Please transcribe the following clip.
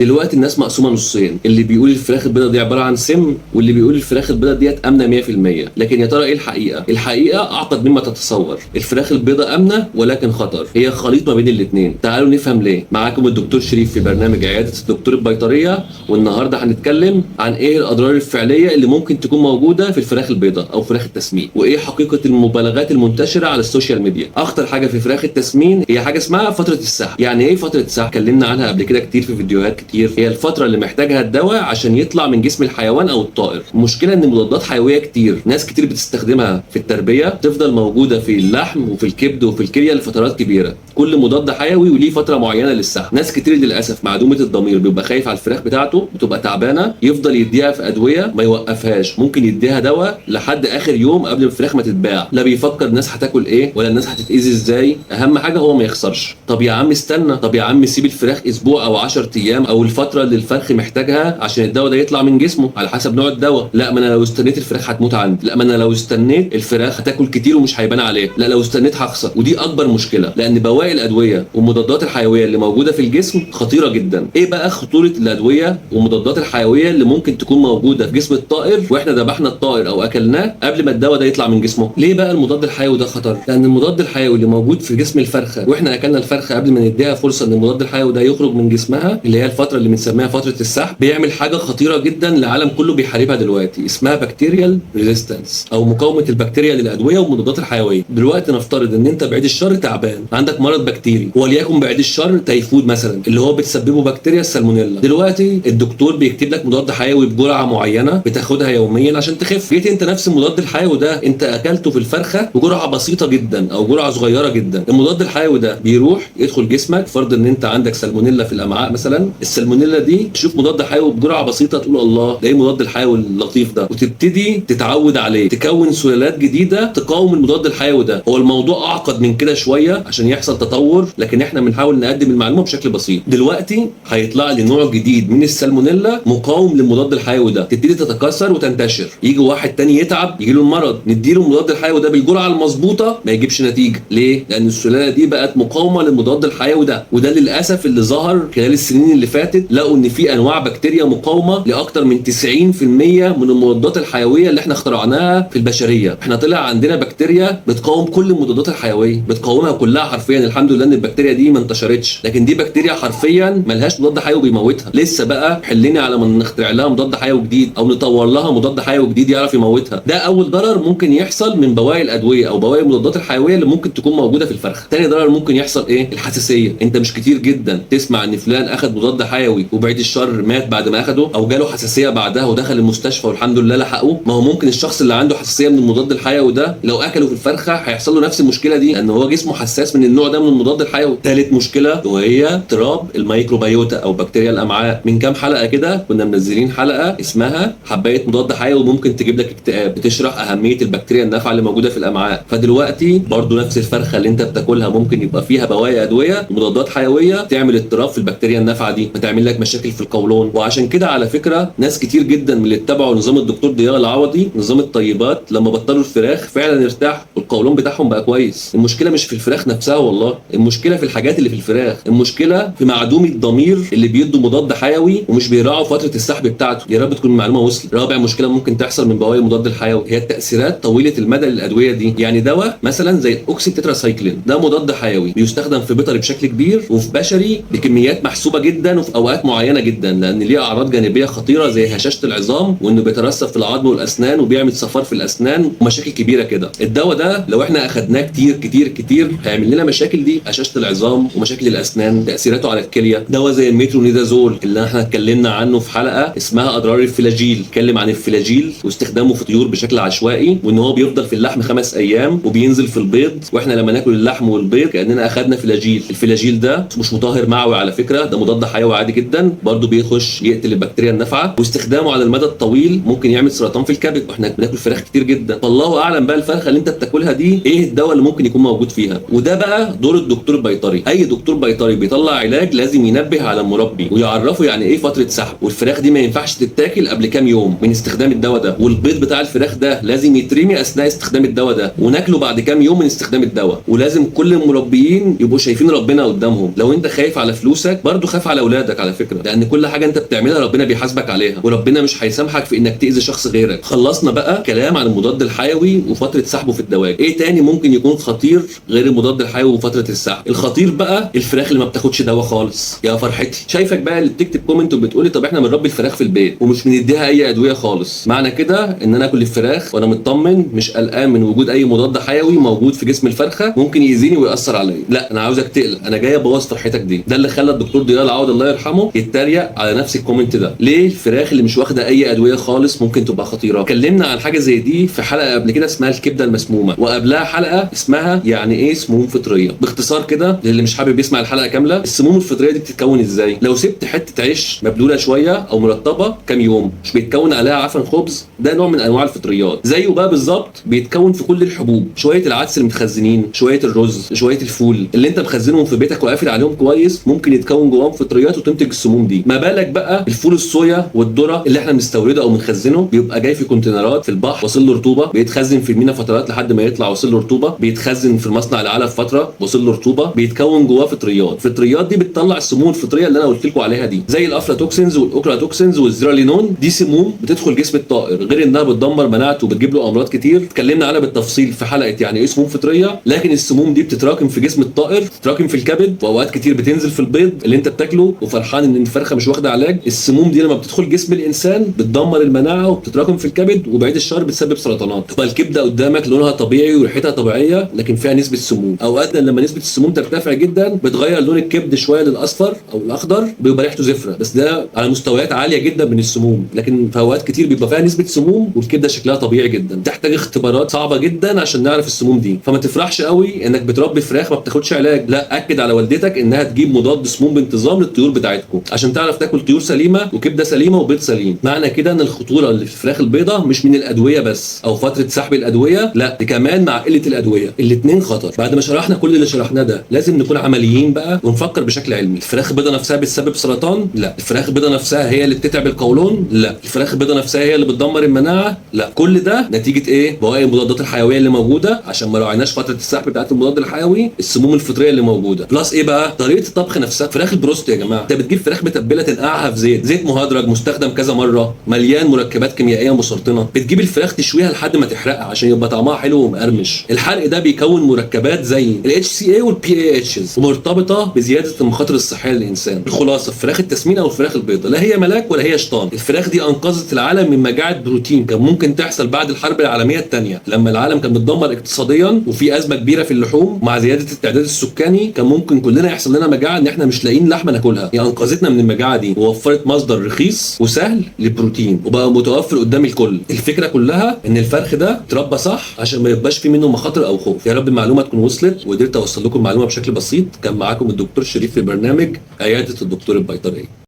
دلوقتي الناس مقسومه نصين، اللي بيقول الفراخ البيضاء دي عباره عن سم، واللي بيقول الفراخ البيضاء ديت امنه 100%. لكن يا ترى ايه الحقيقه؟ الحقيقه اعقد مما تتصور. الفراخ البيضاء امنه ولكن خطر، هي خليط ما بين الاثنين. تعالوا نفهم ليه. معاكم الدكتور شريف في برنامج عياده الدكتور البيطريه، والنهارده هنتكلم عن ايه الاضرار الفعليه اللي ممكن تكون موجوده في الفراخ البيضاء او فراخ التسمين، وايه حقيقه المبالغات المنتشره على السوشيال ميديا. اخطر حاجه في فراخ التسمين هي حاجه اسمها فتره السحب. يعني ايه فتره السحب؟ اتكلمنا عنها قبل كده كتير في فيديوهات كتير. هي الفتره اللي محتاجها الدواء عشان يطلع من جسم الحيوان او الطائر. المشكله ان مضادات حيويه كتير ناس كتير بتستخدمها في التربيه تفضل موجوده في اللحم وفي الكبد وفي الكليه لفترات كبيره. كل مضاد حيوي وليه فتره معينه للسحب. ناس كتير للاسف معدومه الضمير بيبقى خايف على الفراخ بتاعته، بتبقى تعبانه، يفضل يديها في ادويه ما يوقفهاش. ممكن يديها دواء لحد اخر يوم قبل الفراخ ما تتباع. لا بيفكر الناس هتاكل ايه ولا الناس هتتاذي ازاي، اهم حاجه هو ما يخسرش. طب يا عم استنى، طب يا عم سيب الفراخ اسبوع او 10 ايام او الفتره اللي الفرخ محتاجها عشان الدواء ده يطلع من جسمه على حسب نوع الدواء. لا، ما انا لو استنيت الفراخ هتموت عندي. لا، ما انا لو استنيت الفراخ هتاكل كتير ومش هيبان عليها. لا، لو استنيت هخسر. ودي اكبر مشكله، لان بواقي الادويه والمضادات الحيويه اللي موجوده في الجسم خطيره جدا. ايه بقى خطوره الادويه والمضادات الحيويه اللي ممكن تكون موجوده في جسم الطائر واحنا ذبحنا الطائر او اكلناه قبل ما الدواء ده يطلع من جسمه؟ ليه بقى المضاد الحيوي ده خطر؟ لان المضاد الحيوي اللي موجود في جسم الفرخه واحنا اكلنا الفرخه قبل ما نديها فرصه ان المضاد الحيوي ده يخرج من جسمها، اللي هي الفتره اللي بنسميها فتره السحب، بيعمل حاجه خطيره جدا العالم كله بيحاربها دلوقتي، اسمها بكتيريال ريزيستنس او مقاومه البكتيريا للادويه والمضادات الحيويه. دلوقتي نفترض ان انت بعيد الشر تعبان، عندك مرض بكتيري، وليكن بعيد الشر تيفود مثلا اللي هو بتسببه بكتيريا السالمونيلا. دلوقتي الدكتور بيكتب لك مضاد حيوي بجرعه معينه بتاخدها يوميا عشان تخف. جيت انت نفس المضاد الحيوي ده انت اكلته في الفرخه بجرعه بسيطه جدا او جرعه صغيره جدا. المضاد الحيوي ده بيروح يدخل جسمك، فرض ان انت عندك سالمونيلا في الامعاء مثلا، السالمونيلا دي تشوف مضاد حيوي بجرعه بسيطه تقول الله ده ايه المضاد الحيوي اللطيف ده، وتبتدي تتعود عليه، تكون سلالات جديده تقاوم المضاد الحيوي ده. هو الموضوع اعقد من كده شويه عشان يحصل تطور، لكن احنا بنحاول نقدم المعلومه بشكل بسيط. دلوقتي هيطلع لي نوع جديد من السالمونيلا مقاوم للمضاد الحيوي ده، تبتدي تتكاثر وتنتشر. يجي واحد تاني يتعب يجي له المرض، نديله المضاد الحيوي ده بالجرعه المظبوطه ما يجيبش نتيجه. ليه؟ لان السلاله دي بقت مقاومه للمضاد الحيوي ده. وده للاسف اللي ظهر خلال السنين اللي فاتت، لقوا ان في انواع بكتيريا مقاومه لاكثر من 90% من المضادات الحيويه اللي احنا اخترعناها في البشريه. احنا طلع عندنا بكتيريا بتقاوم كل المضادات الحيويه، بتقاومها كلها حرفيا. الحمد لله ان البكتيريا دي ما انتشرتش، لكن دي بكتيريا حرفيا ملهاش مضاد حيوي بيموتها. لسه بقى حلني على ما نخترع لها مضاد حيوي جديد او نطور لها مضاد حيوي جديد يعرف يموتها. ده اول ضرر ممكن يحصل من بواقي الادويه او بواقي المضادات الحيويه اللي ممكن تكون موجوده في الفرخه. تاني ضرر ممكن يحصل ايه؟ الحساسيه. انت مش كتير جدا تسمع ان فلان اخذ مضاد حيوي وبعيد الشر مات بعد ما اخده، او جاله حساسيه بعدها ودخل المستشفى والحمد لله لحقوه؟ ما هو ممكن الشخص اللي عنده حساسيه من المضاد الحيوي ده لو اكله في الفرخه هيحصل له نفس المشكله دي، لان هو جسمه حساس من النوع ده من المضاد الحيوي. ثالث مشكله وهي اضطراب الميكروبيوتا او بكتيريا الامعاء. من كام حلقه كده كنا منزلين حلقه اسمها حبايه مضاد حيوي ممكن تجيب لك اكتئاب، بتشرح اهميه البكتيريا النافعه اللي موجوده في الامعاء. فدلوقتي برضو نفس الفرخه اللي انت بتاكلها ممكن يبقى فيها بواقي ادويه ومضادات حيويه تعمل اضطراب في البكتيريا النافعه دي، بتعمل لك مشاكل في القولون. وعشان كده على فكره ناس كتير جدا من اللي اتبعوا نظام الدكتور ضياء العوضي، نظام الطيبات، لما بطلوا الفراخ فعلا ارتاحوا والقولون بتاعهم بقى كويس. المشكله مش في الفراخ نفسها والله، المشكله في الحاجات اللي في الفراخ، المشكله في معدومي الضمير اللي بيدوا مضاد حيوي ومش بيراعوا فتره السحب بتاعته. يا رب تكون المعلومه وصلت. رابع مشكله ممكن تحصل من بواقي المضاد الحيوي هي التاثيرات طويله المدى للادويه دي. يعني دواء مثلا زي الاوكسي تتراسايكلين ده مضاد حيوي بيستخدم في بيطري بشكل كبير وفي بشري بكميات محسوبه جدا وفي اوقات معينه جدا، لان ليه اعراض جانبيه خطيره زي هشاشه العظام وانه بيترسب في العظم والاسنان وبيعمل صفار في الاسنان ومشاكل كبيره كده. الدواء ده لو احنا اخدناه كتير كتير كتير هيعمل لنا مشاكل دي، هشاشه العظام ومشاكل الاسنان، تاثيراته على الكليه. دواء زي الميترونيدازول اللي احنا اتكلمنا عنه في حلقه اسمها اضرار الفلاجيل، اتكلم عن الفلاجيل واستخدامه في طيور بشكل عشوائي، وان هو بيفضل في اللحم 5 ايام وبينزل في البيض، واحنا لما ناكل اللحم والبيض كاننا اخدنا فلاجيل. الفلاجيل ده مش مطهر معوي على فكره، ده مضاد حيوي عادي جدا برضه بيخش يقتل البكتيريا النافعه، واستخدامه على المدى الطويل ممكن يعمل سرطان في الكبد، واحنا بناكل فراخ كتير جدا. فالله اعلم بقى الفرخه اللي انت بتاكلها دي ايه الدواء اللي ممكن يكون موجود فيها. وده بقى دور الدكتور البيطري. اي دكتور بيطري بيطلع علاج لازم ينبه على المربي ويعرفه يعني ايه فتره سحب، والفراخ دي ما ينفعش تتاكل قبل كام يوم من استخدام الدواء ده، والبيض بتاع الفراخ ده لازم يترمي اثناء استخدام الدواء ده وناكله بعد كام يوم من استخدام الدواء. ولازم كل المربيين يبقوا شايفين ربنا قدامهم. لو انت خايف على فلوسك برضو خاف على اولادك. هيساعدك على فكره، لان كل حاجه انت بتعملها ربنا بيحاسبك عليها، وربنا مش هيسامحك في انك تاذي شخص غيرك. خلصنا بقى كلام عن المضاد الحيوي وفتره سحبه في الدواجن. ايه تاني ممكن يكون خطير غير المضاد الحيوي وفتره السحب؟ الخطير بقى الفراخ اللي ما بتاخدش دواء خالص. يا فرحتي، شايفك بقى اللي بتكتب كومنت وبتقولي طب احنا بنربي الفراخ في البيت ومش بنديها اي ادويه خالص، معنى كده ان انا اكل الفراخ وانا مطمن مش قلقان من وجود اي مضاد حيوي موجود في جسم الفرخه ممكن يأذيني ويأثر عليا؟ لا، انا عاوزك تقلق، انا جاي ابوظ فرحتك دي. ده اللي خلى الدكتور ضياء العوض الله يرحمه يتريق على نفس الكومنت ده. ليه الفراخ اللي مش واخده اي ادويه خالص ممكن تبقى خطيره؟ اتكلمنا عن حاجه زي دي في حلقه قبل كده اسمها الكبده المسمومه، وقبلها حلقه اسمها يعني ايه سموم فطريه. باختصار كده للي مش حابب يسمع الحلقه كامله، السموم الفطريه دي بتتكون ازاي؟ لو سبت حته عيش مبلوله شويه او مرطبه كام يوم مش بيتكون عليها عفن خبز، ده نوع من انواع الفطريات. زيه بقى بالظبط بيتكون في كل الحبوب، شويه العدس المتخزنين، شويه الرز، شويه الفول اللي انت مخزنهم في بيتك وقافل عليهم كويس، ممكن يتكون جواهم فطريات وتنتج السموم دي. ما بالك بقى الفول الصويا والذره اللي احنا بنستورده او بنخزنه، بيبقى جاي في كونتينرات في البحر واصل له رطوبه، بيتخزن في المينا فترات لحد ما يطلع واصل له رطوبه، بيتخزن في المصنع العلف فتره واصل له رطوبه، بيتكون جواه فطريات. الفطريات دي بتطلع السموم الفطريه اللي انا قلت لكم عليها دي، زي الافلاتوكسينز والاوكراتوكسينز والزيرالينون. دي سموم بتدخل جسم الطائر، غير انها بتدمر مناعته وبتجيب له امراض كتير اتكلمنا عنها بالتفصيل في حلقه يعني ايه سموم فطريه. لكن السموم دي بتتراكم في جسم الطائر، بتتراكم في الكبد، واوقات كتير بتنزل في البيض اللي انت بتاكله وفرحان ان الفرخه مش واخده علاج. السموم دي لما بتدخل جسم الانسان بتدمر المناعه وبتتراكم في الكبد، وبعيد الشر بتسبب سرطانات. تبقى الكبده قدامك لونها طبيعي وريحتها طبيعيه لكن فيها نسبه سموم. اوقات لما نسبه السموم ترتفع جدا بتغير لون الكبد شويه للاصفر او الاخضر، بيبقى ريحته زفره، بس ده على مستويات عاليه جدا من السموم. لكن في اوقات كتير بيبقى فيها نسبه سموم والكبده شكلها طبيعي جدا. تحتاج اختبارات صعبه جدا عشان نعرف السموم دي. فما تفرحش قوي انك بتربي فراخ ما بتاخدش علاج، لا، اكد على والدتك انها تجيب مضاد سموم بانتظام للطيور بتاعتكم عشان تعرف تاكل طيور سليمه وكبده سليمه وبيض سليم. معنى كده ان الخطوره اللي في الفراخ البيضاء مش من الادويه بس او فتره سحب الادويه، لا، دي كمان مع قله الادويه. الاثنين خطر. بعد ما شرحنا كل اللي شرحناه ده لازم نكون عمليين بقى ونفكر بشكل علمي. الفراخ البيضاء نفسها بتسبب سرطان؟ لا. الفراخ البيضاء نفسها هي اللي بتتعب القولون؟ لا. الفراخ البيضاء نفسها هي اللي بتدمر المناعه؟ لا. كل ده نتيجه ايه؟ بواقي المضادات الحيويه اللي موجوده عشان ما راعيناش فتره السحب بتاعت المضاد الحيوي، السموم الفطريه اللي موجوده، بلس ايه بقى؟ طريقه الطبخ نفسها. فراخ البروست يا جماعه، انت بتجيب فراخ متبله تنقعها في زيت مهدرج مستخدم كذا مره، مليان مركبات كيميائيه مسرطنه، بتجيب الفراخ تشويها لحد ما تحرقها عشان يبقى طعمها حلو ومقرمش. الحرق ده بيكون مركبات زي ال HCA وال PAHs ومرتبطه بزياده المخاطر الصحيه للانسان. الخلاصه فراخ التسمين او الفراخ البيضاء لا هي ملاك ولا هي شيطان. الفراخ دي انقذت العالم من مجاعه بروتين كان ممكن تحصل بعد الحرب العالميه الثانيه، لما العالم كان متدمر اقتصاديا وفي ازمه كبيره في اللحوم مع زياده التعداد السكاني، كان ممكن كلنا يحصل لنا مجاعه ان احنا مش لاقيين لحمه ناكلها. هي انقذتنا من المجاعه دي ووفرت مصدر رخيص وسهل للبروتين وبقى متوفر قدام الكل. الفكره كلها ان الفرخ ده اتربى صح عشان ما يبقاش في منه مخاطر او خوف. يا رب المعلومه تكون وصلت وقدرت اوصل لكم المعلومه بشكل بسيط. كان معاكم الدكتور شريف في برنامج عياده الدكتور البيطري.